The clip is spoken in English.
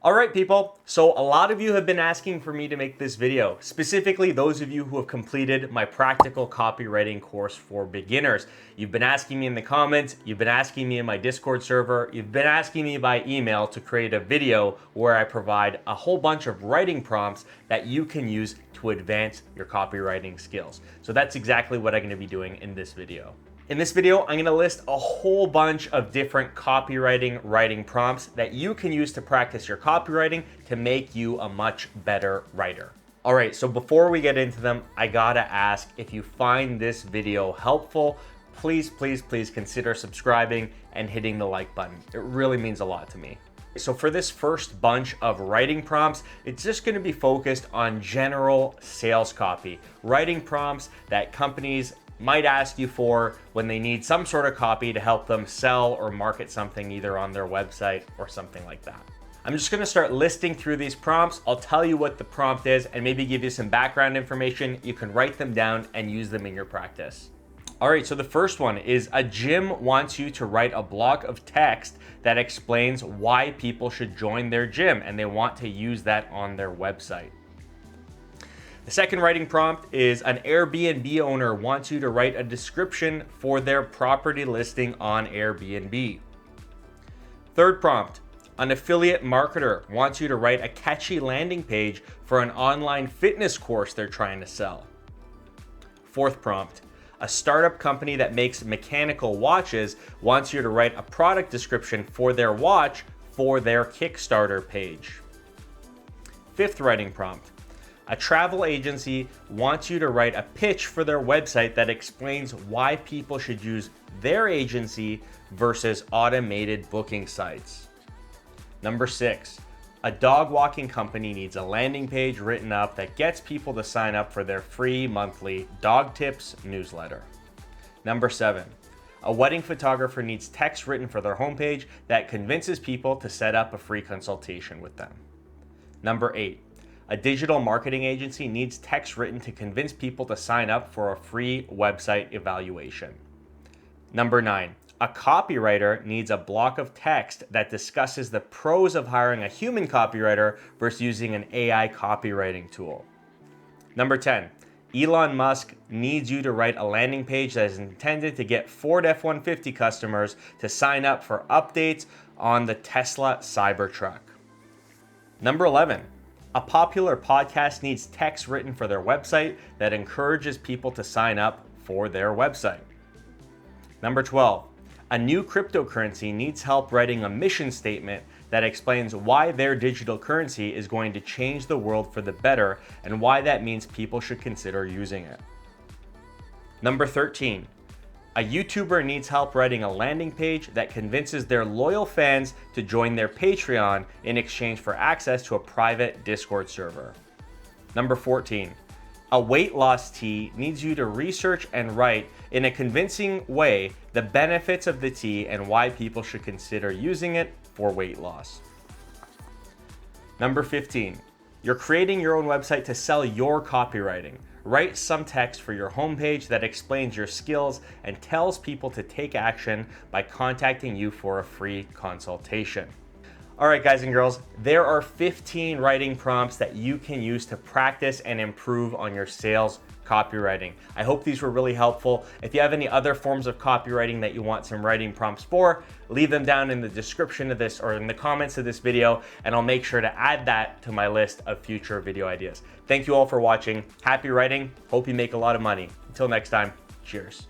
All right, people. So a lot of you have been asking for me to make this video, specifically those of you who have completed my practical copywriting course for beginners. You've been asking me in the comments, you've been asking me in my Discord server, you've been asking me by email to create a video where I provide a whole bunch of writing prompts that you can use to advance your copywriting skills. So that's exactly what I'm going to be doing in this video. In this video, I'm gonna list a whole bunch of different copywriting writing prompts that you can use to practice your copywriting to make you a much better writer. All right, so before we get into them, I gotta ask, if you find this video helpful, please consider subscribing and hitting the like button. It really means a lot to me. So for this first bunch of writing prompts, it's just gonna be focused on general sales copy, writing prompts that companies might ask you for when they need some sort of copy to help them sell or market something either on their website or something like that. I'm just gonna start listing through these prompts. I'll tell you what the prompt is and maybe give you some background information. You can write them down and use them in your practice. All right, so the first one is a gym wants you to write a block of text that explains why people should join their gym, and they want to use that on their website. The second writing prompt is an Airbnb owner wants you to write a description for their property listing on Airbnb. Third prompt, an affiliate marketer wants you to write a catchy landing page for an online fitness course they're trying to sell. Fourth prompt, a startup company that makes mechanical watches wants you to write a product description for their watch for their Kickstarter page. Fifth writing prompt, a travel agency wants you to write a pitch for their website that explains why people should use their agency versus automated booking sites. Number 6, a dog walking company needs a landing page written up that gets people to sign up for their free monthly dog tips newsletter. Number 7, a wedding photographer needs text written for their homepage that convinces people to set up a free consultation with them. Number 8, a digital marketing agency needs text written to convince people to sign up for a free website evaluation. Number 9, a copywriter needs a block of text that discusses the pros of hiring a human copywriter versus using an AI copywriting tool. Number 10, Elon Musk needs you to write a landing page that is intended to get Ford F-150 customers to sign up for updates on the Tesla Cybertruck. Number 11, a popular podcast needs text written for their website that encourages people to sign up for their website. Number 12, a new cryptocurrency needs help writing a mission statement that explains why their digital currency is going to change the world for the better and why that means people should consider using it. Number 13, a YouTuber needs help writing a landing page that convinces their loyal fans to join their Patreon in exchange for access to a private Discord server. Number 14, a weight loss tea needs you to research and write in a convincing way the benefits of the tea and why people should consider using it for weight loss. Number 15, you're creating your own website to sell your copywriting. Write some text for your homepage that explains your skills and tells people to take action by contacting you for a free consultation. All right, guys and girls, there are 15 writing prompts that you can use to practice and improve on your sales copywriting. I hope these were really helpful. If you have any other forms of copywriting that you want some writing prompts for, leave them down in the description of this or in the comments of this video, and I'll make sure to add that to my list of future video ideas. Thank you all for watching. Happy writing. Hope you make a lot of money. Until next time, cheers.